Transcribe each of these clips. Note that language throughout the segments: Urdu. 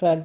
12,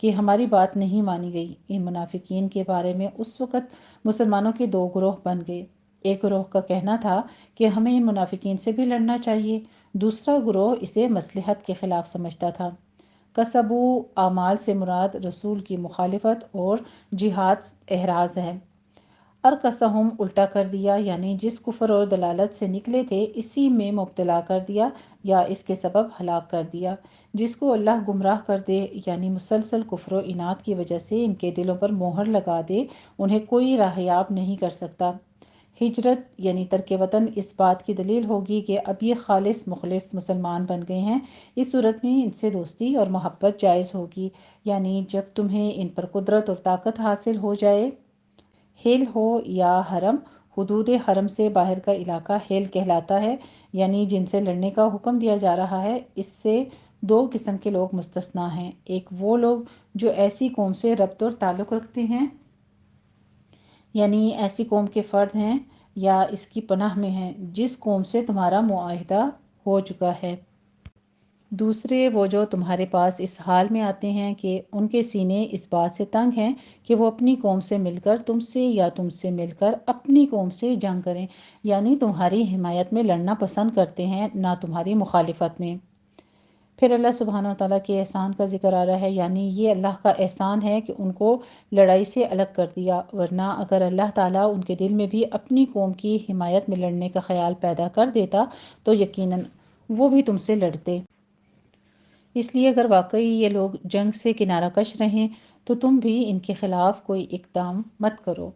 کہ ہماری بات نہیں مانی گئی۔ ان منافقین کے بارے میں اس وقت مسلمانوں کے دو گروہ بن گئے۔ ایک گروہ کا کہنا تھا کہ ہمیں ان منافقین سے بھی لڑنا چاہیے، دوسرا گروہ اسے مصلحت کے خلاف سمجھتا تھا۔ کسبو اعمال سے مراد رسول کی مخالفت اور جہاد احراز ہے۔ ارکسہم الٹا کر دیا، یعنی جس کفر اور دلالت سے نکلے تھے اسی میں مبتلا کر دیا یا اس کے سبب ہلاک کر دیا۔ جس کو اللہ گمراہ کر دے، یعنی مسلسل کفر و عناد کی وجہ سے ان کے دلوں پر مہر لگا دے، انہیں کوئی راہیاب نہیں کر سکتا۔ ہجرت یعنی ترک وطن اس بات کی دلیل ہوگی کہ اب یہ خالص مخلص مسلمان بن گئے ہیں، اس صورت میں ان سے دوستی اور محبت جائز ہوگی، یعنی جب تمہیں ان پر قدرت اور طاقت حاصل ہو جائے۔ حل ہو یا حرم، حدود حرم سے باہر کا علاقہ حل کہلاتا ہے، یعنی جن سے لڑنے کا حکم دیا جا رہا ہے اس سے دو قسم کے لوگ مستثنیٰ ہیں۔ ایک وہ لوگ جو ایسی قوم سے ربط اور تعلق رکھتے ہیں، یعنی ایسی قوم کے فرد ہیں یا اس کی پناہ میں ہیں جس قوم سے تمہارا معاہدہ ہو چکا ہے۔ دوسرے وہ جو تمہارے پاس اس حال میں آتے ہیں کہ ان کے سینے اس بات سے تنگ ہیں کہ وہ اپنی قوم سے مل کر تم سے یا تم سے مل کر اپنی قوم سے جنگ کریں، یعنی تمہاری حمایت میں لڑنا پسند کرتے ہیں، نہ تمہاری مخالفت میں۔ پھر اللہ سبحانہ وتعالیٰ کے احسان کا ذکر آ رہا ہے، یعنی یہ اللہ کا احسان ہے کہ ان کو لڑائی سے الگ کر دیا، ورنہ اگر اللہ تعالیٰ ان کے دل میں بھی اپنی قوم کی حمایت میں لڑنے کا خیال پیدا کر دیتا تو یقیناً وہ بھی تم سے لڑتے۔ اس لیے اگر واقعی یہ لوگ جنگ سے کنارہ کش رہیں تو تم بھی ان کے خلاف کوئی اقدام مت کرو۔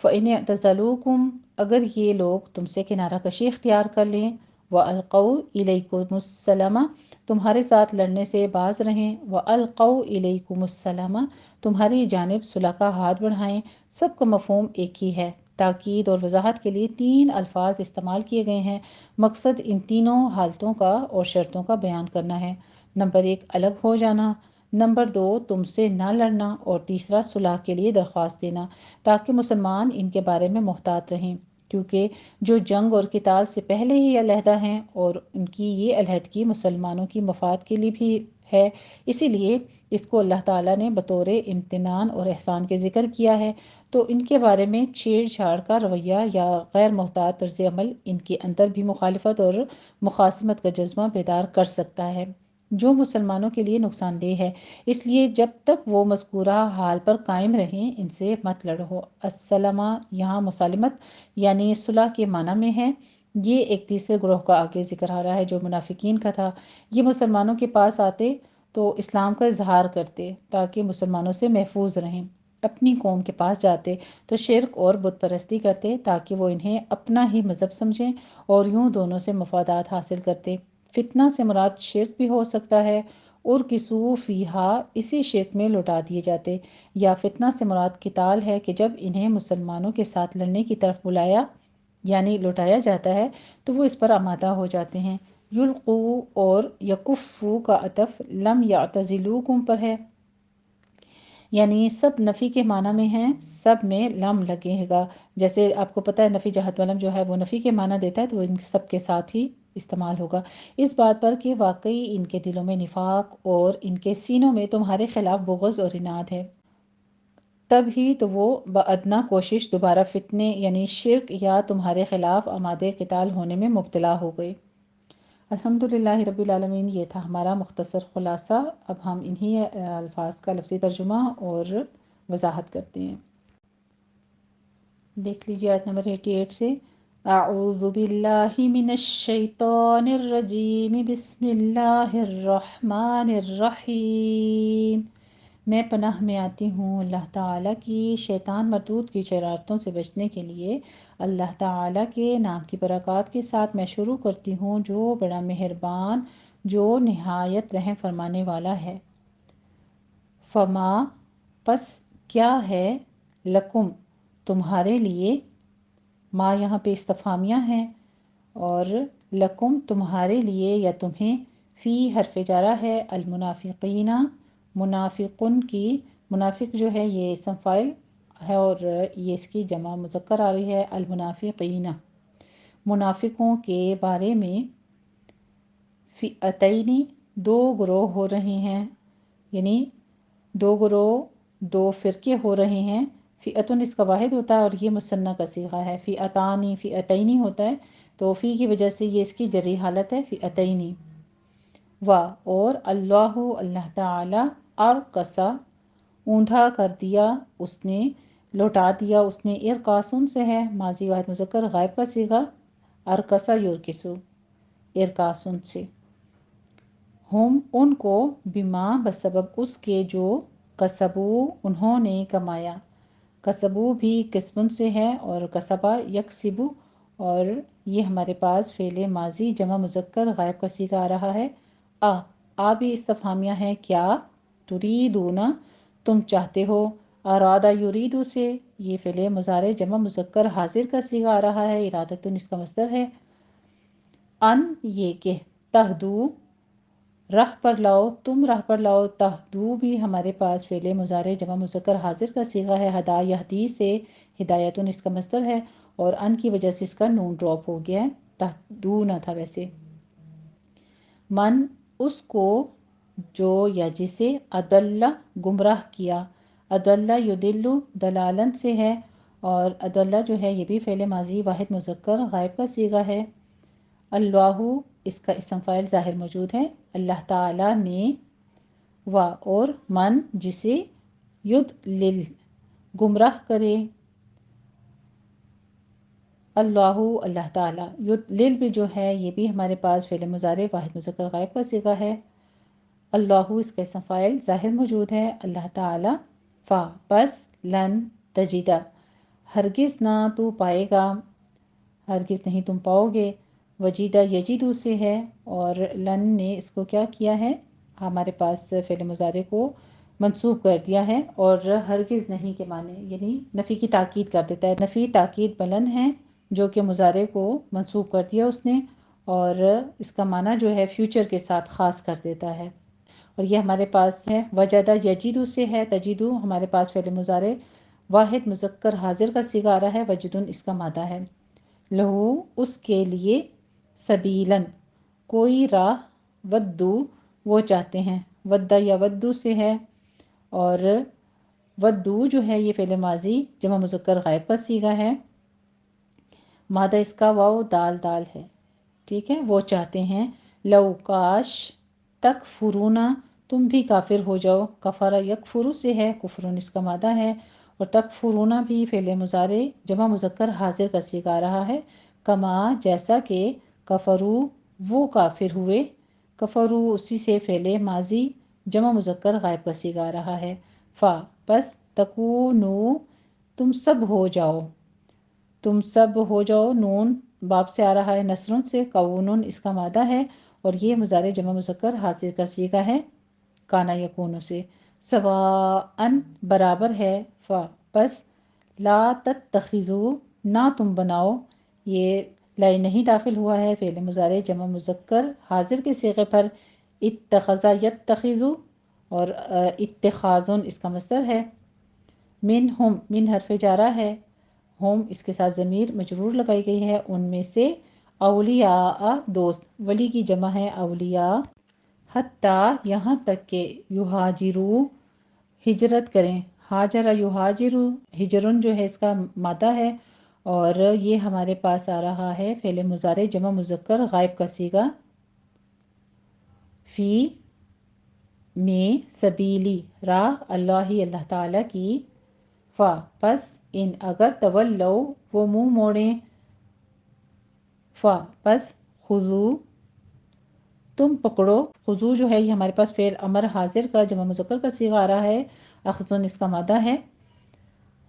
فَإِنِ اعْتَزَلُوكُمْ، اگر یہ لوگ تم سے کنارہ کشی اختیار کر لیں، وَأَلْقَوْا إِلَيْكُمُ السَّلَامَ، تمہارے ساتھ لڑنے سے باز رہیں، وَأَلْقَوْا إِلَيْكُمُ السَّلَامَ، تمہاری جانب صلح کا ہاتھ بڑھائیں، سب کا مفہوم ایک ہی ہے۔ تاکید اور وضاحت کے لیے تین الفاظ استعمال کیے گئے ہیں، مقصد ان تینوں حالتوں کا اور شرطوں کا بیان کرنا ہے۔ نمبر 1 الگ ہو جانا، نمبر 2 تم سے نہ لڑنا، اور تیسرا صلح کے لیے درخواست دینا، تاکہ مسلمان ان کے بارے میں محتاط رہیں، کیونکہ جو جنگ اور قتال سے پہلے ہی علیحدہ ہیں اور ان کی یہ علیحدگی مسلمانوں کی مفاد کے لیے بھی ہے، اسی لیے اس کو اللہ تعالیٰ نے بطور امتنان اور احسان کے ذکر کیا ہے، تو ان کے بارے میں چھیڑ چھاڑ کا رویہ یا غیر محتاط طرز عمل ان کے اندر بھی مخالفت اور مخاصمت کا جذبہ بیدار کر سکتا ہے، جو مسلمانوں کے لیے نقصان دہ ہے۔ اس لیے جب تک وہ مذکورہ حال پر قائم رہیں ان سے مت لڑو۔ السلامہ یہاں مسالمت یعنی صلح کے معنی میں ہے۔ یہ ایک تیسرے گروہ کا آگے ذکر آ رہا ہے جو منافقین کا تھا۔ یہ مسلمانوں کے پاس آتے تو اسلام کا اظہار کرتے تاکہ مسلمانوں سے محفوظ رہیں، اپنی قوم کے پاس جاتے تو شرک اور بت پرستی کرتے تاکہ وہ انہیں اپنا ہی مذہب سمجھیں، اور یوں دونوں سے مفادات حاصل کرتے۔ فتنہ سے مراد شرک بھی ہو سکتا ہے، اور کسو فیہا اسی شرک میں لوٹا دیے جاتے، یا فتنہ سے مراد قتال ہے کہ جب انہیں مسلمانوں کے ساتھ لڑنے کی طرف بلایا یعنی لوٹایا جاتا ہے تو وہ اس پر آمادہ ہو جاتے ہیں۔ یلقو اور یکفو کا عطف لم یعتزلوکم پر ہے، یعنی سب نفی کے معنی میں ہیں، سب میں لم لگے گا۔ جیسے آپ کو پتہ ہے نفی جہت ولم جو ہے وہ نفی کے معنی دیتا ہے، تو ان سب کے ساتھ ہی استعمال ہوگا، اس بات پر کہ واقعی ان کے دلوں میں نفاق اور ان کے سینوں میں تمہارے خلاف بغض اور عناد ہے۔ تب ہی تو وہ بادنیٰ کوشش دوبارہ فتنے یعنی شرک یا تمہارے خلاف آمادہ قتال ہونے میں مبتلا ہو گئے۔ الحمدللہ رب العالمین، یہ تھا ہمارا مختصر خلاصہ۔ اب ہم انہی الفاظ کا لفظی ترجمہ اور وضاحت کرتے ہیں۔ دیکھ لیجیے آیت نمبر 88 سے، اعوذ باللہ من الشیطان الرجیم، بسم اللہ الرحمن الرحیم۔ میں پناہ میں آتی ہوں اللہ تعالیٰ کی شیطان مردود کی شرارتوں سے بچنے کے لیے۔ اللہ تعالیٰ کے نام کی برکات کے ساتھ میں شروع کرتی ہوں جو بڑا مہربان، جو نہایت رحم فرمانے والا ہے۔ فما پس کیا ہے، لکم تمہارے لیے، ما یہاں پہ استفہامیہ ہیں، اور لکم تمہارے لیے یا تمہیں، فی حرف جارہ ہے، المنافقین منافقن کی، منافق جو ہے یہ اسم فاعل ہے اور یہ اس کی جمع مذکر آ رہی ہے، المنافقین منافقوں کے بارے میں، فئتین دو گروہ ہو رہے ہیں، یعنی دو گروہ، دو فرقے ہو رہے ہیں۔ فئتن اس کا واحد ہوتا ہے اور یہ مثنیٰ کا صیغہ ہے۔ فئتانی، فئتینی ہوتا ہے، تو فی کی وجہ سے یہ اس کی جری حالت ہے، فئتینی۔ و اور اللہ، اللہ تعالی، ارکسا اوندا کر دیا اس نے، لوٹا دیا اس نے، ارکاسن سے ہے، ماضی واحد مذکر غائب کا صیغہ، ارکسا یورکسو، ارکاسن سے۔ ہم ان کو، بما بسبب اس کے جو، کسبو انہوں نے کمایا، کسبو بھی کسبن سے ہے اور کسبہ یکسبو، اور یہ ہمارے پاس فعل ماضی جمع مذکر غائب کا صیغہ آ رہا ہے۔ آ بھی استفہامیہ ہے، کیا، تریدون تم چاہتے ہو، ارادہ یریدو سے یہ فعل مضارع جمع مذکر حاضر کا صیغہ آ رہا ہے، ارادتن اس کا مصدر ہے۔ ان یہ کہ، تہدو راہ پر لاؤ، تم راہ پر لاؤ، تہدو بھی ہمارے پاس فعل مضارع جمع مذکر حاضر کا صیغہ ہے، ہدا یہدی سے، ہدایتن اس کا مصدر ہے، اور ان کی وجہ سے اس کا نون ڈراپ ہو گیا ہے، تہدو نہ تھا ویسے۔ من اس کو جو یا جسے، اضل گمراہ کیا، اضل یضل دلالن سے ہے، اور اضل جو ہے یہ بھی فعل ماضی واحد مذکر غائب کا صیغہ ہے۔ اللہ اس کا اسم فاعل ظاہر موجود ہے، اللہ تعالی نے، و اور من جسے، یضلل گمراہ کرے، اللہ اللہ تعالی، یضلل بھی جو ہے یہ بھی ہمارے پاس فعل مضارع واحد مذکر غائب کا صیغہ ہے، اللہ اس کا اسم فاعل ظاہر موجود ہے، اللہ تعالی، فا پس، لن تجدہ ہرگز نہ تو پائے گا، ہرگز نہیں تم پاؤ گے، وجیدہ یجیدو سے ہے، اور لن نے اس کو کیا کیا ہے، ہمارے پاس فعل مضارع کو منصوب کر دیا ہے، اور ہرگز نہیں کے معنی یعنی نفی کی تاکید کر دیتا ہے، نفی تاکید بلن ہے جو کہ مضارع کو منصوب کر دیا اس نے، اور اس کا معنی جو ہے فیوچر کے ساتھ خاص کر دیتا ہے، اور یہ ہمارے پاس ہے وجدہ یجیدو سے ہے، تجیدو ہمارے پاس فعل مضارع واحد مذکر حاضر کا صیغہ آ رہا ہے، وجدن اس کا مادہ ہے، لہو اس کے لیے، سبیلن کوئی راہ، ودو وہ چاہتے ہیں، ودہ یا ودو سے ہے، اور ودو جو ہے یہ فعل ماضی جمع مذکر غائب کا صیغہ ہے، مادہ اس کا واو دال دال ہے، ٹھیک ہے، وہ چاہتے ہیں، لو کاش، تکفرونا تم بھی کافر ہو جاؤ، کفر یکفرو سے ہے، کفرون اس کا مادہ ہے، اور تکفرونا بھی فعل مضارع جمع مذکر حاضر کا صیغہ آ رہا ہے، کما جیسا کہ، کفرو وہ کافر ہوئے، کفرو اسی سے فعل ماضی جمع مذکر غائب کا صیغہ آ رہا ہے، فا پس، تکونو تم سب ہو جاؤ، تم سب ہو جاؤ، نون باب سے آ رہا ہے، نصرن سے، کونن اس کا مادہ ہے، اور یہ مضارع جمع مذکر حاضر کا صیغہ ہے، کانا یکونو سے، سواءن برابر ہے، فا پس، لا تتخذو نہ تم بناؤ، یہ لا نہیں داخل ہوا ہے فعل مضارع جمع مذکر حاضر کے صیغے پر، اتخذا یتخذو، اور اتخاذن اس کا مصدر ہے، من ہم من حرف جارہ ہے، ہم اس کے ساتھ ضمیر مجرور لگائی گئی ہے، ان میں سے، اولیاء دوست، ولی کی جمع ہے اولیاء، حتیٰ یہاں تک کہ، یہاجرو ہجرت کریں، ہاجر یہاجرو، ہجرن جو ہے اس کا مادہ ہے، اور یہ ہمارے پاس آ رہا ہے فعل مضارع جمع مذکر غائب کا صیغہ، فی میں، سبیلی راہ، اللہ اللہ تعالیٰ کی، فا پس، ان اگر، تولو وہ منہ موڑیں، فا پس، خذو تم پکڑو، خذو جو ہے یہ ہمارے پاس فعل امر حاضر کا جمع مذکر کا صیغہ آ رہا ہے، اخذن اس کا مادہ ہے،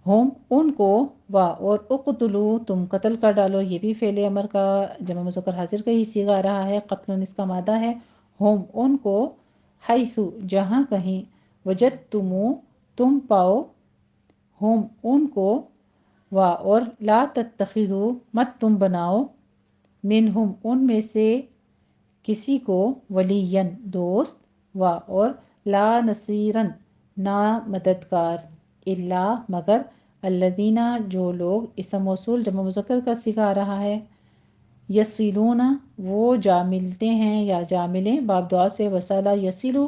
ہم ان کو، وا اور اقتلو تم قتل کر ڈالو، یہ بھی فعل امر کا جمع مذکر حاضر کا ہی صیغہ آ رہا ہے، قتل اس کا مادہ ہے، ہم ان کو، حیثو جہاں کہیں، وجدتمو تم پاؤ، ہم ان کو، وا اور لا تتخذو مت تم بناؤ، منہم ان میں سے کسی کو، ولین دوست، و اور لا نصیرن نہ مددگار، الا مگر، الذین جو لوگ، اسم موصول جمع مذکر کا صیغہ آ رہا ہے، یصلون وہ جا ملتے ہیں یا جا ملیں، باب دعا سے وصلہ یصلو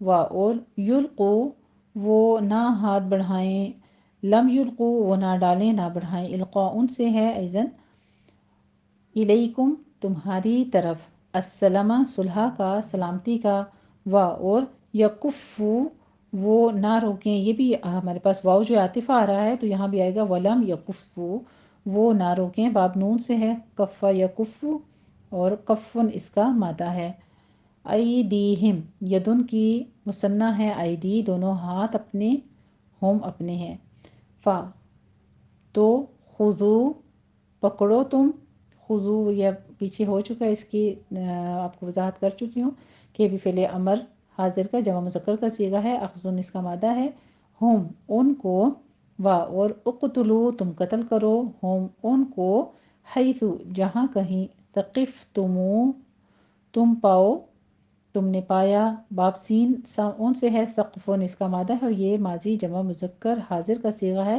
و اور یلقو وہ نہ ہاتھ بڑھائیں، لم یلقو وہ نہ ڈالیں نہ بڑھائیں، القاء ان سے ہے ایزن الیکم تمہاری طرف، السلام صلح کا سلامتی کا، و اور یکفو وہ نہ روکیں، یہ بھی ہمارے پاس واو جو عاطفہ آ رہا ہے تو یہاں بھی آئے گا ولم یکفو وہ نہ روکیں، باب نون سے ہے، کفا یکفو اور کفن اس کا مادہ ہے۔ ایدیہم یدن کی مثنیٰ ہے، ایدی دونوں ہاتھ اپنے، ہم اپنے ہیں، فا تو خذو پکڑو تم، خذو یا پیچھے ہو چکا ہے اس کی آپ کو وضاحت کر چکی ہوں کہ بھی فعل امر حاضر کا جمع مذکر کا صیغہ ہے، اخذن اس کا مادہ ہے، ہم ان کو، و اور اقتلو تم قتل کرو، ہم ان کو، حیث جہاں کہیں، ثقفتمو تم پاؤ، تم نے پایا، باب سین ان سے ہے، ثقفن اس کا مادہ ہے اور یہ ماضی جمع مذکر حاضر کا صیغہ ہے،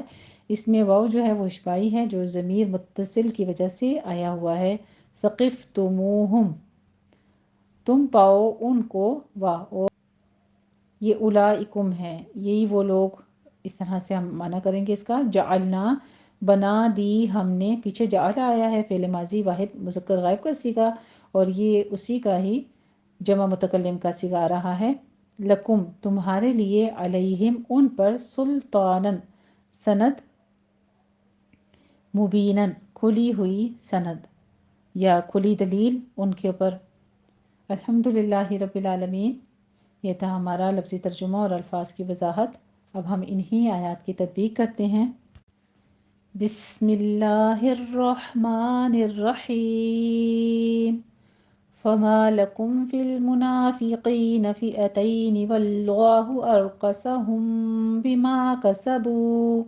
اس میں واو جو ہے وہ اشباعی ہے جو ضمیر متصل کی وجہ سے آیا ہوا ہے، ثقفتموہم تم پاؤ ان کو، واہ اور یہ اولائکم ہے، یہی وہ لوگ، اس طرح سے ہم معنی کریں گے اس کا، جعلنا بنا دی ہم نے، پیچھے جعل آیا ہے فعل ماضی واحد مذکر غائب کا صیغہ اور یہ اسی کا ہی جمع متکلم کا صیغہ آ رہا ہے، لکم تمہارے لیے، علیہم ان پر، سلطانن سند، مبینن کھلی ہوئی سند یا کھلی دلیل ان کے اوپر۔ الحمدللہ رب العالمین، یہ تھا ہمارا لفظی ترجمہ اور الفاظ کی وضاحت۔ اب ہم انہی آیات کی تطبیق کرتے ہیں۔ بسم اللہ الرحمن الرحیم، فما لکم فی المنافقین فئتین واللہ ارکسہم بما کسبوا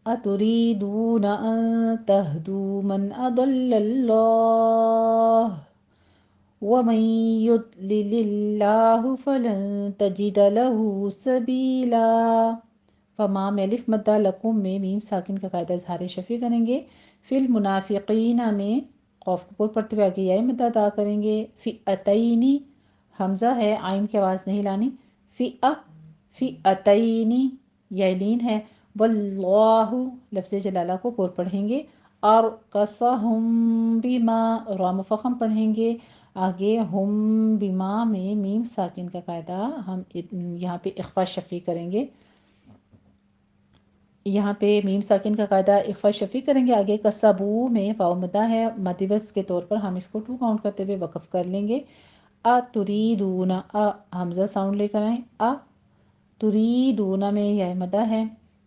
اتریدون ان تہدوا من اضل اللہ ومن يضلل الله فلن تجد له سبیلا۔ فما میں الف مدہ، لکم میں میم ساکن کا قاعدہ اظہار شفیع کریں گے، فی المنافقین میں قوف کو پر پڑھتے ہوئے آگے یا مدہ ادا کریں گے، فئتینی حمزہ ہے آئین کی آواز نہیں لانی، فئتینی یہ لین ہے، واللہ لفظ جلالہ کو پر پڑھیں گے، اور قصہم بما را مفخم پڑھیں گے، آگے ہم بما میں میم ساکن کا قاعدہ ہم یہاں پہ اخفا شفیع کریں گے، یہاں پہ میم ساکن کا قاعدہ اخفا شفیع کریں گے، آگے کسبو میں واو مدہ ہے، مدوس کے طور پر ہم اس کو 2 کاؤنٹ کرتے ہوئے وقف کر لیں گے، تریدون حمزہ ساؤنڈ لے کر آئیں، تریدون میں یہ مدہ ہے،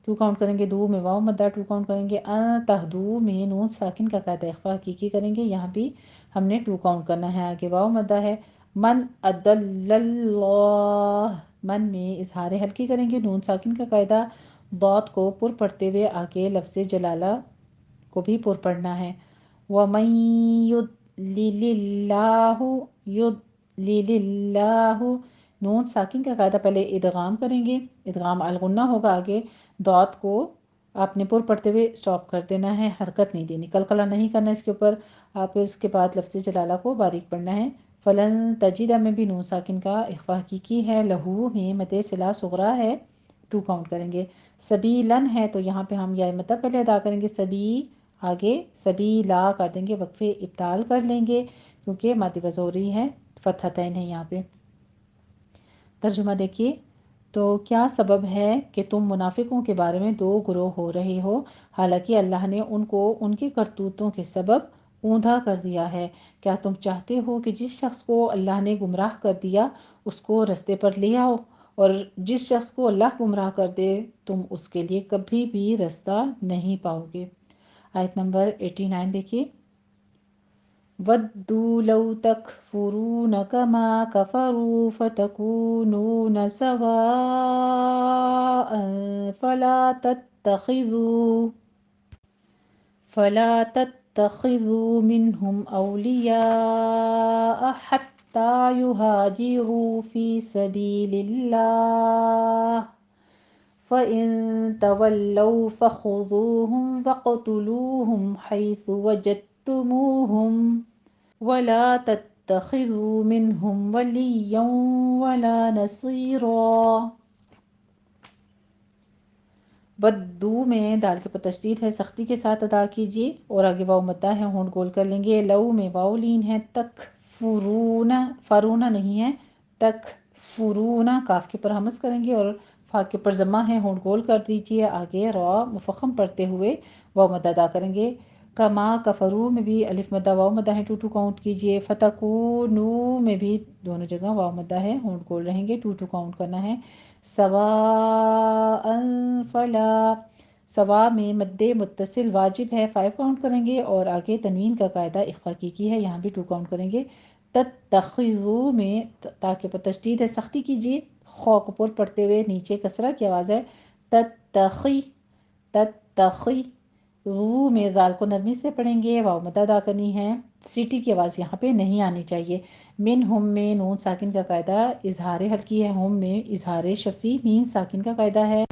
2 کاؤنٹ کریں گے، دو میں واو مدہ 2 کاؤنٹ کریں گے، تہدو میں نون ساکن کا قاعدہ اخفا حقیقی کریں گے، یہاں بھی ہم نے 2 کاؤنٹ کرنا ہے، آگے واو مدہ ہے، من اضل اللہ من میں اظہار حلقی کریں گے، نون ساکن کا قاعدہ ضاد کو پر پڑھتے ہوئے آگے لفظ جلالہ کو بھی پر پڑھنا ہے، وَمَن يُضْلِلِ اللَّهُ يُضْلِلِ اللَّهُ نون ساکن کا قاعدہ پہلے ادغام کریں گے، ادغام الغنہ ہوگا، آگے ضاد کو آپ نے پر پڑھتے ہوئے سٹاپ کر دینا ہے، حرکت نہیں دینی، قلقلہ نہیں کرنا اس کے اوپر، آپ اس کے بعد لفظ جلالہ کو باریک پڑھنا ہے، فلن تجدہ میں بھی نون ساکن کا اخفا حقیقی ہے، لہو میں مد صلہ صغرا ہے، 2 کاؤنٹ کریں گے، سبیلن ہے تو یہاں پہ ہم یا مدہ پہلے ادا کریں گے، سبی آگے سبیلا کر دیں گے، وقفے ابدال کر لیں گے کیونکہ مد وزوری ہے، فتحتین ہے یہاں پہ۔ ترجمہ دیکھیے، تو کیا سبب ہے کہ تم منافقوں کے بارے میں 2 گروہ ہو رہے ہو، حالانکہ اللہ نے ان کو ان کی کرتوتوں کے سبب اوندھا کر دیا ہے، کیا تم چاہتے ہو کہ جس شخص کو اللہ نے گمراہ کر دیا اس کو رستے پر لے آؤ، اور جس شخص کو اللہ گمراہ کر دے تم اس کے لیے کبھی بھی رستہ نہیں پاؤ گے۔ آیت نمبر 89 دیکھیے، وَدُّوا لَوْ تَكْفُرُونَ كَمَا كَفَرُوا فَتَكُونُونَ سَوَاءً فَلَا تَتَّخِذُوا مِنْهُمْ أَوْلِيَاءَ حَتَّى يُهَاجِرُوا فِي سَبِيلِ اللَّهِ فَإِن تَوَلَّوْا فَخُذُوهُمْ وَاقْتُلُوهُمْ حَيْثُ وَجَدتُّمُوهُمْ وَلَا تتخذوا منهم وليا ولا نصيرا۔ بدو میں دال کے پر تشدید ہے، سختی کے ساتھ ادا کیجیے، اور آگے واو مدہ ہے، ہونٹ گول کر لیں گے۔ لو میں واو لین ہے، تک فرونا، فرونا نہیں ہے، تک فرونا، کاف کے پر ہمس کریں گے اور فا کے پر ضمہ ہے، ہونٹ گول کر دیجیے۔ آگے را مفخم پڑھتے ہوئے واو مدہ ادا کریں گے۔ کما کفرو میں بھی الف مدہ واو مدہ ہے، 2 کاؤنٹ کیجیے۔ فتکونو میں بھی دونوں جگہ واو مدہ ہے، ہونٹ گول رہیں گے، 2 کاؤنٹ کرنا ہے۔ سواء فلا، سوا میں مد متصل واجب ہے، 5 کاؤنٹ کریں گے، اور آگے تنوین کا قاعدہ اخفا کی ہے، یہاں بھی 2 کاؤنٹ کریں گے۔ تتخذو میں تاکہ پر تشدید ہے، سختی کیجیے، خو کو پر پڑھتے ہوئے نیچے کسرہ کی آواز ہے، تتخی، تتخی۔ رو میں ذال کو نرمی سے پڑھیں گے، واو مدہ ادا کرنی ہے، سیٹی کی آواز یہاں پہ نہیں آنی چاہیے۔ من ہم میں نون ساکن کا قاعدہ اظہار حلقی ہے، ہم میں اظہار شفی، میم ساکن کا قاعدہ ہے۔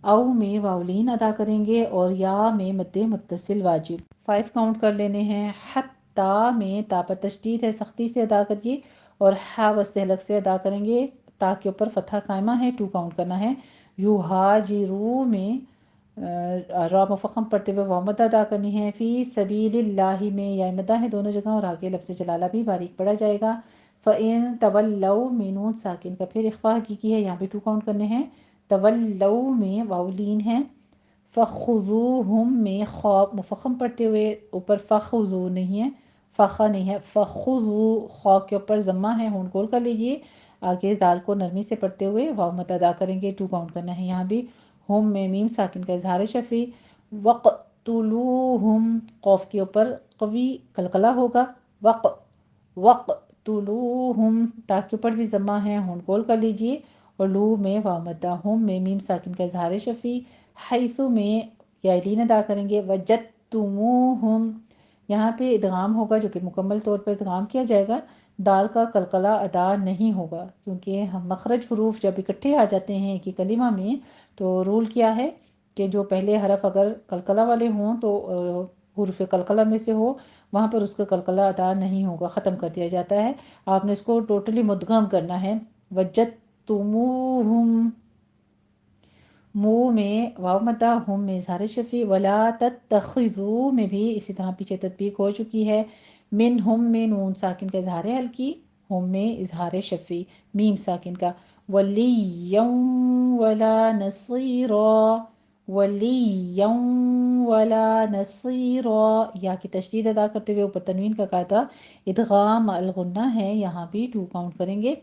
او میں واولین ادا کریں گے، اور یا میں مد متصل واجب، 5 کاؤنٹ کر لینے ہیں۔ حتی میں تا پر تشدید ہے، سختی سے ادا کریے، اور ہا وسط حلق سے ادا کریں گے، تا کے اوپر فتحہ قائمہ ہے، 2 کاؤنٹ کرنا ہے۔ یوہاجرو میں را مفخم پڑھتے ہوئے واو مدہ ادا کرنی ہے۔ فی سبیل اللہ میں یا مدہ ہے دونوں جگہ، اور آگے لفظ جلالہ بھی باریک پڑھا جائے گا۔ فَإِن تَوَلَّوْا میں نون ساکن کا پھر اخفا حقیقی ہے، یہاں بھی 2 کاؤنٹ کرنے ہیں۔ تولو میں واو لین ہے۔ فخذوہم میں خواب مفخم پڑھتے ہوئے اوپر فخذو نہیں ہے، فخا نہیں ہے، فخذو، خو کے اوپر ضمہ ہے، ہونٹ گول کر لیجئے۔ آگے دال کو نرمی سے پڑھتے ہوئے واو مد ادا کریں گے، 2 کاؤنٹ کرنا ہے، یہاں بھی ہم میں میم ساکن کا اظہار شفی۔ وقتلوہم، قوف کے اوپر قوی قلقلہ ہوگا، وقتلوہم، تا کے اوپر بھی ضمہ ہے، ہونٹ گول کر لیجئے، اور لو میں واو مدہ، ہم میں میم ساکن کا اظہار شفی۔ حیث میں یائلین ادا کریں گے، وجدتموہم، یہاں پہ ادغام ہوگا جو کہ مکمل طور پر ادغام کیا جائے گا، دال کا قلقلہ ادا نہیں ہوگا، کیونکہ ہم مخرج حروف جب اکٹھے آ جاتے ہیں ایک ہی کلمہ میں تو رول کیا ہے کہ جو پہلے حرف اگر قلقلہ والے ہوں تو حروف قلقلہ میں سے ہو، وہاں پر اس کا قلقلہ ادا نہیں ہوگا، ختم کر دیا جاتا ہے، آپ نے اس کو ٹوٹلی مدغم کرنا ہے۔ وجدتموہم، مو میں واو مدہ، ہم میں اظہار شفی۔ ولا تتخذو میں بھی اسی طرح پیچھے تطبیق ہو چکی ہے، من ہم میں نون ساکن کا اظہار حلقی، ہم میں اظہار شفی، میم ساکن کا۔ ولییا ولا نصیرا، ولییا ولا نصیرا، یا کی تشدید ادا کرتے ہوئے اوپر تنوین کا قاعدہ ادغام الغنہ ہے، یہاں بھی 2 کاؤنٹ کریں گے،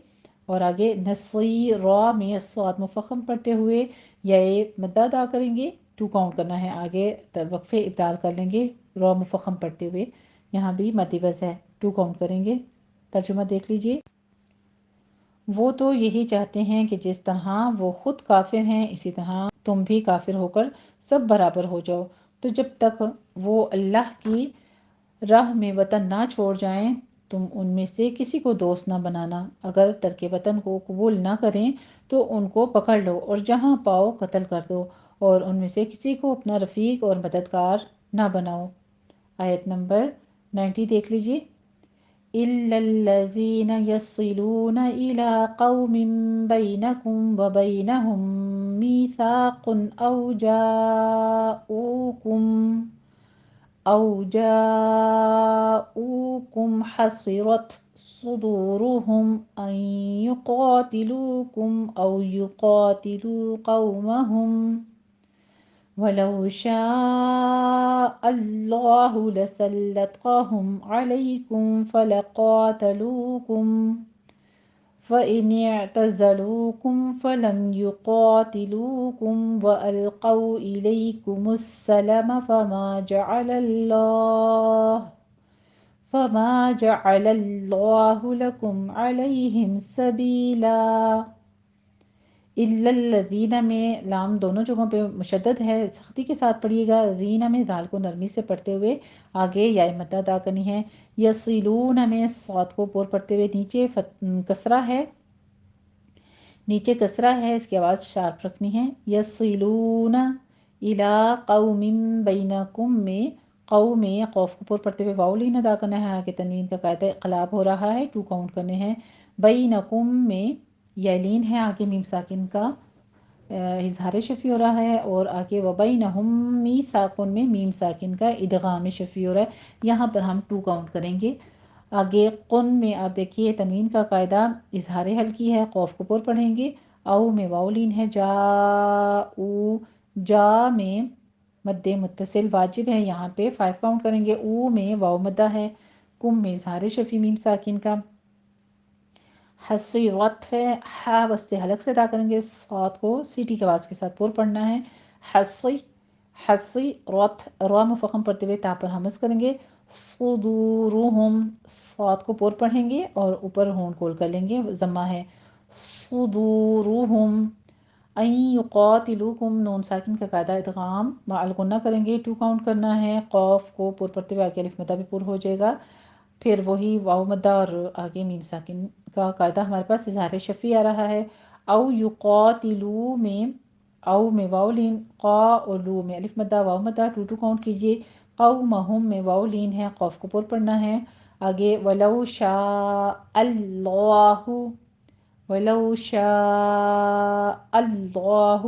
اور آگے نصیرا میں الصاد مفخم پڑھتے ہوئے یا مدہ ادا کریں گے، 2 کاؤنٹ کرنا ہے، آگے وقفے ابدال کر لیں گے را مفخم پڑھتے ہوئے، یہاں بھی مد وز ہے، 2 کاؤنٹ کریں گے۔ ترجمہ دیکھ لیجئے۔ وہ تو یہی چاہتے ہیں کہ جس طرح وہ خود کافر ہیں اسی طرح تم بھی کافر ہو کر سب برابر ہو جاؤ، تو جب تک وہ اللہ کی راہ میں وطن نہ چھوڑ جائیں تم ان میں سے کسی کو دوست نہ بنانا، اگر ترک وطن کو قبول نہ کریں تو ان کو پکڑ لو اور جہاں پاؤ قتل کر دو، اور ان میں سے کسی کو اپنا رفیق اور مددگار نہ بناؤ۔ آیت نمبر 90 دیکھ لیجئے۔ إِلَّا الَّذِينَ يَصِلُونَ إِلَىٰ قَوْمٍ بَيْنَكُمْ وَبَيْنَهُم مِّيثَاقٌ أَوْ جَاءُوكُمْ حَصِرَتْ صُدُورُهُمْ أَن يُقَاتِلُوكُمْ أَوْ يُقَاتِلُوا قَوْمَهُمْ وَلَوْ شَاءَ اللَّهُ لَسَلَّطَهُمْ عَلَيْكُمْ فَلَقَاتَلُوكُمْ فَإِنِ اعْتَزَلُوكُمْ فَلَمْ يُقَاتِلُوكُمْ وَأَلْقَوْا إِلَيْكُمُ السَّلَمَ فَمَا جَعَلَ اللَّهُ لَكُمْ عَلَيْهِمْ سَبِيلًا۔ إِلَّا الَّذِينَ میں لام دونوں جگہوں پہ مشدد ہے، سختی کے ساتھ پڑھیے گا، ذین میں دال کو نرمی سے پڑھتے ہوئے آگے یا مدہ ادا کرنی ہے۔ یصلون میں صاد کو پور پڑھتے ہوئے نیچے کسرہ ہے، نیچے کسرہ ہے، اس کی آواز شارپ رکھنی ہے۔ یصلون الی قوم بینکم میں قو میں قوف کو پر پڑھتے ہوئے واو لین ادا کرنا ہے، آگے تنوین کا قاعدہ انقلاب ہو رہا ہے، 2 کاؤنٹ کرنے ہیں۔ بینکم میں یہ لین ہے، آگے میم ساکن کا اظہار شفیع ہو رہا ہے، اور آگے وبینہم میثاقن میں میم ساکن کا ادغام شفیع ہو رہا ہے، یہاں پر ہم 2 کاؤنٹ کریں گے۔ آگے قن میں آپ دیکھیے تنوین کا قاعدہ اظہار حلقی ہے، قوف کو پر پڑھیں گے۔ او میں واو لین ہے، جا او جا میں مد متصل واجب ہے، یہاں پہ 5 کاؤنٹ کریں گے۔ او میں واو مدہ ہے، کم میں اظہار شفیع میم ساکن کا۔ حصیرت ہے، ہا وسط حلق سے ادا کریں گے، صاد کو سیٹی کی آواز کے ساتھ پور پڑھنا ہے۔ حصی حصی رت را مفخم پڑھتے ہوئے تا پر ہمز کریں گے۔ صدورہم صاد کو پور پڑھیں گے اور اوپر ہونٹ کھول کر لیں گے، ضمہ ہے۔ صدورہم این یقاتلوکم نون ساکن کا قاعدہ ادغام مع الغنہ کریں گے، 2 کاؤنٹ کرنا ہے۔ قوف کو پور پڑھتے ہوئے آگے الف مدہ بھی پور ہو جائے گا، پھر وہی واو مدہ اور آگے میم ساکن کا قاعدہ ہمارے پاس اظہار شفیع آ رہا ہے۔ او یقاتلو میں او میں واو لین، قا اور لو میں الف مدہ واو مدہ 2 کاؤنٹ کیجئے۔ قومہم میں واو لین ہے، قوف کو پور پڑھنا ہے۔ آگے ولو شاء اللہ ولو شاء اللہ،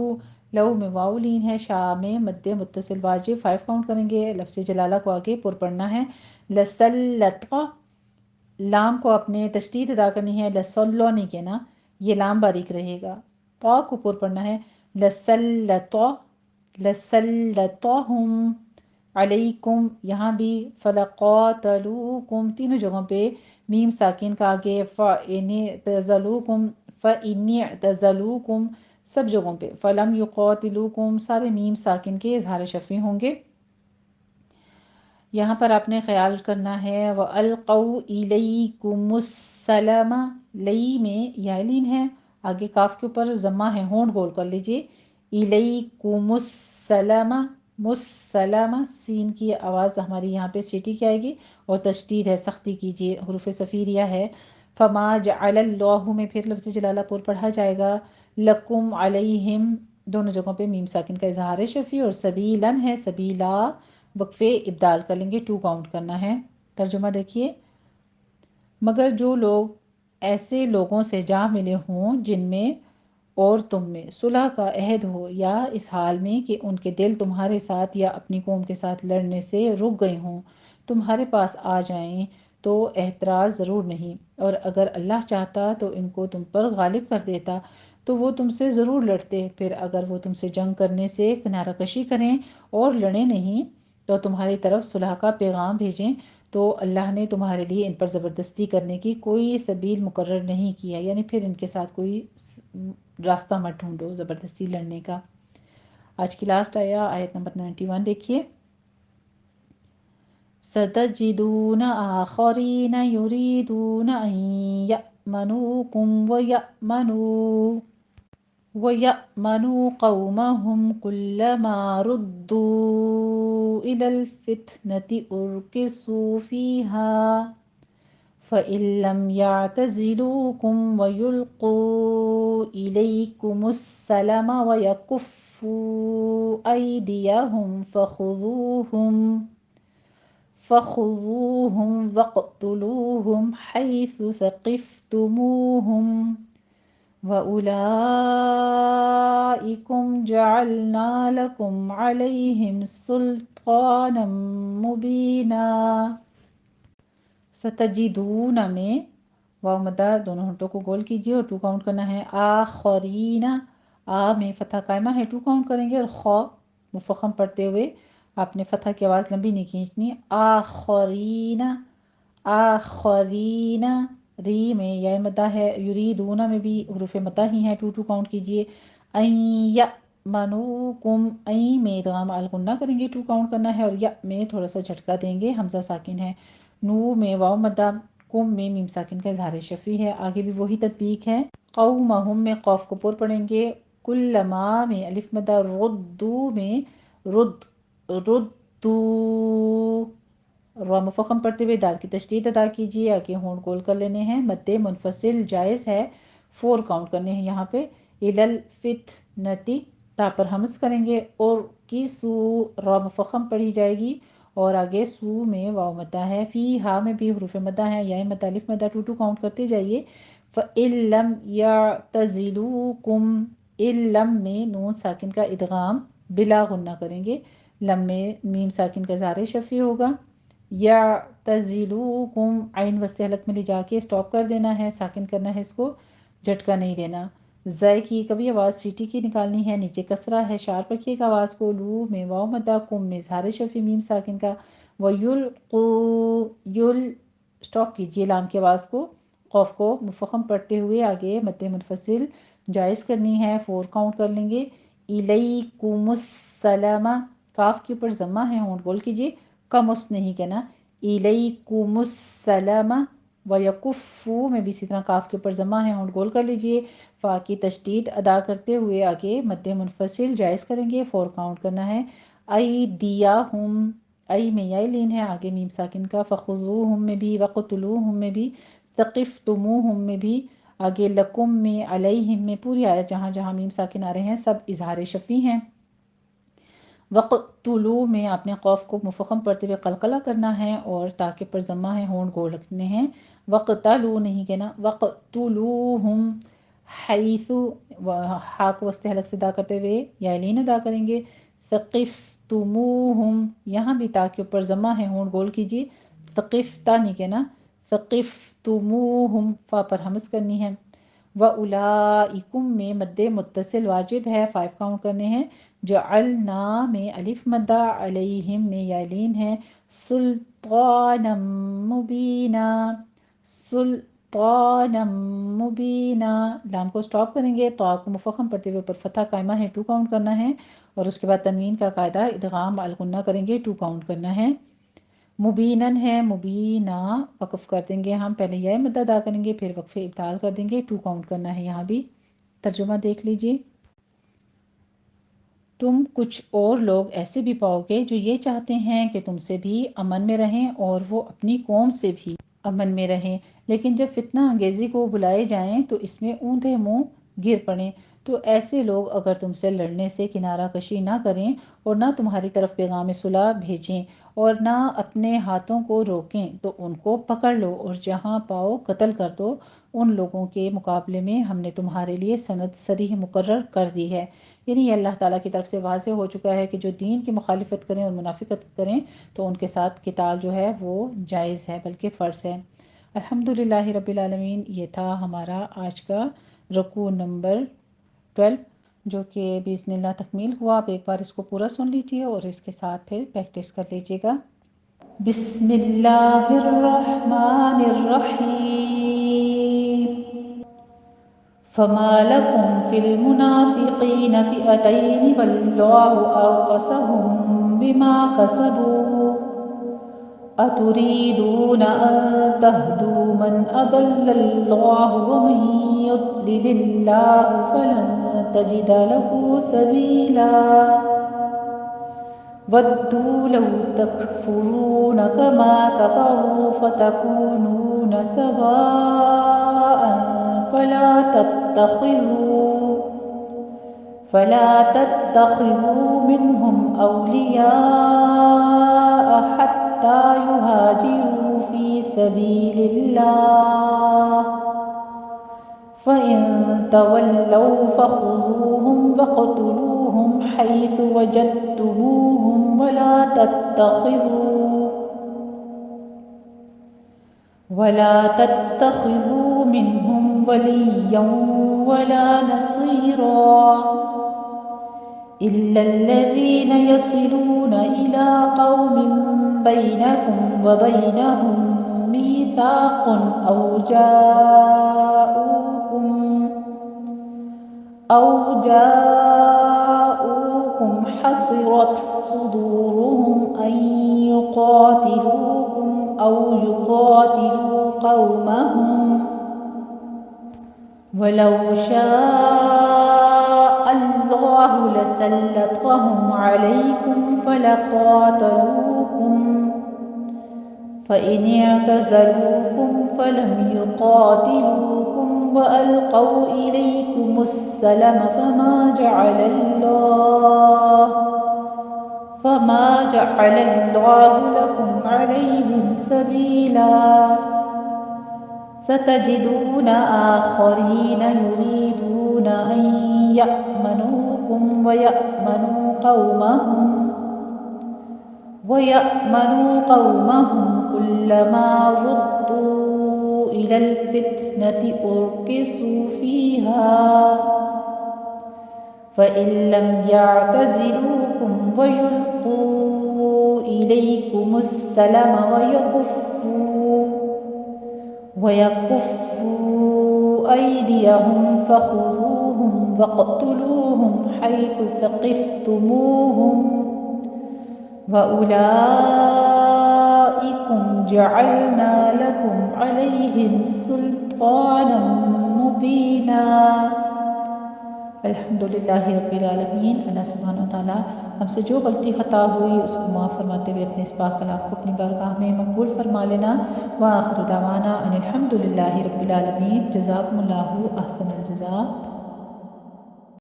لو میں واو لین ہے، شاء میں مد متصل واجب 5 کاؤنٹ کریں گے، لفظ جلالہ کو آگے پر پڑھنا ہے۔ لسلط لام کو اپنے تشدید ادا کرنی ہے، لسلو نہیں کہنا، یہ لام باریک رہے گا۔ طا کو پر پڑھنا ہے، لسلط لسلطہم علیکم، یہاں بھی فلقاتلوکم تینوں جگہوں پہ میم ساکن کا آگے فَإِنِ اعْتَزَلُوكُمْ فَإِنِ اعْتَزَلُوكُمْ سب جگہوں پہ فَلَمْ يُقَاتِلُوكُمْ سارے میم ساکن کے اظہار شفیع ہوں گے۔ یہاں پر آپ نے خیال کرنا ہے وَأَلْقَوْا إِلَيْكُمُ السَّلَامَ، لئی میں یا لین ہے، آگے کاف کے اوپر ضمہ ہے، ہونٹ گول کر لیجئے۔ إِلَيْكُمُ السَّلَامَ مسلمہ، سین کی آواز ہماری یہاں پہ سیٹی کی آئے گی اور تشدید ہے، سختی کیجیے، حروف صفیریہ ہے۔ فما جعل اللہ میں پھر لفظ جلالہ پور پڑھا جائے گا۔ لکم علیہم دونوں جگہوں پہ میم ساکن کا اظہار شفیع، اور سبیلن ہے، سبیلا وقفے ابدال کر لیں گے، 2 کاؤنٹ کرنا ہے۔ ترجمہ دیکھیے، مگر جو لوگ ایسے لوگوں سے جا ملے ہوں جن میں اور تم میں صلح کا عہد ہو، یا اس حال میں کہ ان کے دل تمہارے ساتھ یا اپنی قوم کے ساتھ لڑنے سے رک گئے ہوں، تمہارے پاس آ جائیں تو اعتراض ضرور نہیں، اور اگر اللہ چاہتا تو ان کو تم پر غالب کر دیتا تو وہ تم سے ضرور لڑتے، پھر اگر وہ تم سے جنگ کرنے سے کنارہ کشی کریں اور لڑیں نہیں تو تمہاری طرف صلح کا پیغام بھیجیں، تو اللہ نے تمہارے لیے ان پر زبردستی کرنے کی کوئی سبیل مقرر نہیں کیا، یعنی پھر ان کے ساتھ کوئی راستہ مت ڈھونڈو زبردستی لڑنے کا۔ آج کی لاسٹ آیت نمبر 91 دیکھیے۔ سَتَجِدُونَ آخَرِينَ يُرِيدُونَ أَن يَأْمَنُوكُمْ وَيَأْمَنُوا قَوْمَهُمْ كُلَّمَا رُدُّوا إِلَى الْفِتْنَةِ أُرْكِسُوا فِيهَا فَإِن لَّمْ يَعْتَزِلُوكُمْ وَيُلْقُوا إِلَيْكُمُ السَّلَامَ وَيَكُفُّوا أَيْدِيَهُمْ فَخُذُوهُمْ وَاقْتُلُوهُمْ حَيْثُ ثَقِفْتُمُوهُمْ وَأُولَئِكُمْ جَعَلْنَا لَكُمْ عَلَيْهِمْ سُلْطَانًا مُبِينًا۔ ستجدون میں واو مدہ دونوں ہونٹوں کو گول کیجئے اور 2 کاؤنٹ کرنا ہے۔ آخرین، آ میں فتح قائمہ ہے، 2 کاؤنٹ کریں گے، اور خا مفخم پڑھتے ہوئے آپ نے فتح کی آواز لمبی نہیں کھینچنی۔ آخرین آخرین، ری میں یا مدہ ہے، یریدون میں بھی حروف مدہ ہی ہیں، 2 کاؤنٹ کیجئے۔ این یأمنوکم، این میں ادغام الغنہ کریں گے، 2 کاؤنٹ کرنا ہے، اور یا میں تھوڑا سا جھٹکا دیں گے، حمزہ ساکن ہے۔ نو میں واو مدہ، کم میں میم ساکن کا اظہار شفیع ہے، آگے بھی وہی تطبیق ہے۔ قومہم میں قوف کو پر پڑھیں گے، کلما میں الف مدہ، ردو میں ردو را مفخم پڑھتے ہوئے دال کی تشدید ادا کیجیے، آگے ہونٹ گول کر لینے ہیں، مد منفصل جائز ہے، 4 کاؤنٹ کرنے ہیں یہاں پہ۔ الفتنتی تا پر ہمز کریں گے، اور کی سو را مفخم پڑھی جائے گی اور آگے سو میں واو مدہ ہے، فی ہا میں بھی حروف مدہ ہیں، یا مدہ الف مدہ 2 کاؤنٹ کرتے جائیے۔ فَإِن لَمْ يَعْتَزِلُوكُمْ، لم میں نون ساکن کا ادغام بلا غنہ کریں گے، لم میں میم ساکن کا اظہار شفیع ہوگا۔ یعتزلوکم، عین وسط حلق میں لے جا کے سٹاپ کر دینا ہے، ساکن کرنا ہے، اس کو جھٹکا نہیں دینا۔ زائے کی کبھی آواز سیٹی کی نکالنی ہے، نیچے کسرہ ہے، شارپ رکھیے گا آواز کو۔ لو میں واو مدہ، کم میں اظہار شفیع میم ساکن کا۔ وَيُلْقُو، یل سٹاپ کیجئے لام کی آواز کو، قوف کو مفخم پڑھتے ہوئے آگے مد منفصل جائز کرنی ہے، 4 کاؤنٹ کر لیں گے۔ الیکم السلام، کاف کے اوپر ضمہ ہے، ہونٹ گول کیجئے، کمس نہیں کہنا، الیکم السلام۔ وَيَكُفُّ میں بھی اسی طرح کاف کے اوپر ضمہ ہے، ہونٹ گول کر لیجئے، فا کی تشدید ادا کرتے ہوئے آگے مد منفصل جائز کریں گے، 4 کاؤنٹ کرنا ہے۔ ایدیہم، ای میں یا لین ہے، آگے میم ساکن کا، فخذوہم میں بھی، وقتلوہم میں بھی، ثقفتموہم میں بھی، آگے لکم میں، علیہم میں، پوری آیت جہاں جہاں میم ساکن آ رہے ہیں سب اظہار شفیع ہیں۔ وقتلو میں آپ نے قوف کو مفخم پڑھتے ہوئے قلقلہ کرنا ہے اور تاکہ پر ضمہ ہے، ہونٹ گول رکھنے ہیں، وقتلو نہیں کہنا، وقتلوہم حیث، ہا کو وسط حلق سے ادا کرتے ہوئے یا لین ادا کریں گے۔ ثقفتموہم، یہاں بھی تا کے اوپر ضمہ ہے، ہونٹ گول کیجیے، ثقفتا نہیں کہنا، ثقفتموہم، فا پر ہمز کرنی ہے۔ وَأُولَئِکُم میں مد متصل واجب ہے، 5 کاؤنٹ کرنے ہیں۔ جعلنا میں الف مدہ، علیہم میں یا لین ہے، سلطانا مبینا، سلطانا مبینا، لام کو سٹاپ کریں گے، تو آپ کو مفخم پڑھتے ہوئے اوپر فتحہ قائمہ ہے، 2 کاؤنٹ کرنا ہے، اور اس کے بعد تنوین کا قاعدہ ادغام الغنہ کریں گے، 2 کاؤنٹ کرنا ہے۔ مبینن ہے، مبینہ وقف کر دیں گے ہم، پہلے یہ مد ادا کریں گے پھر وقف ابدال کر دیں گے، 2 کاؤنٹ کرنا ہے، یہاں بھی ترجمہ دیکھ لیجئے۔ تم کچھ اور لوگ ایسے بھی پاؤ گے جو یہ چاہتے ہیں کہ تم سے بھی امن میں رہیں اور وہ اپنی قوم سے بھی امن میں رہیں، لیکن جب فتنہ انگیزی کو بلائے جائیں تو اس میں اوندھے منہ گر پڑیں۔ تو ایسے لوگ اگر تم سے لڑنے سے کنارہ کشی نہ کریں اور نہ تمہاری طرف پیغام صلح بھیجیں اور نہ اپنے ہاتھوں کو روکیں تو ان کو پکڑ لو اور جہاں پاؤ قتل کر دو۔ ان لوگوں کے مقابلے میں ہم نے تمہارے لیے سند صریح مقرر کر دی ہے، یعنی یہ اللہ تعالیٰ کی طرف سے واضح ہو چکا ہے کہ جو دین کی مخالفت کریں اور منافقت کریں تو ان کے ساتھ قتال جو ہے وہ جائز ہے بلکہ فرض ہے۔ الحمدللہ رب العالمین، یہ تھا ہمارا آج کا رکوع نمبر 12 جو کہ باذن اللہ تکمیل ہوا۔ آپ ایک بار اس کو پورا سن لیجئے اور اس کے ساتھ پھر پریکٹس کر لیجئے گا۔ بسم اللہ الرحمن الرحیم۔ فما لكم في المنافقين فئتين والله أركسهم بما كسبوا أتريدون أن تهدوا من أضل الله ومن يضلل الله فلن تجد له سبيلا ودوا لو تكفرون كما كفروا فتكونون سواء فلا تتخذوا منهم أولياء حتى يهاجروا في سبيل الله فإن تولوا فخذوهم واقتلوهم حيث وجدتموهم ولا تتخذوا منهم وليا ولا نصيرا إلا الذين يصلون إلى قوم بينكم وبينهم ميثاق أو جاءوكم حصرت صدورهم أن يقاتلوكم أو يقاتلوا قومهم ولو شاء الله لسلطهم عليكم فلقاتلوكم فإن اعتزلوكم فلم يقاتلوكم وألقوا إليكم السلم فما فما جعل الله لكم عليهم سبيلا ستجدون آخرين يريدون أن يأمنوكم ويأمنوا قومهم كلما ردوا إلى الفتنة أركسوا فيها فإن لم يعتزلوكم ويلقوا إليكم السلم ويكفوا أيديهم فخذوهم واقتلوهم حيث ثقفتموهم وأولئكم جعلنا لكم عليهم سلطانا مبينا۔ الحمدللہ رب العالمین۔ اللہ سبحانہ وتعالیٰ ہم سے جو غلطی خطا ہوئی اس کو معاف فرماتے ہوئے اپنے اس پاک کلام کو اپنی بارگاہ میں مقبول فرما لینا۔ وآخر دعوانا ان الحمدللہ رب العالمین۔ جزاکم اللہ احسن الجزاء۔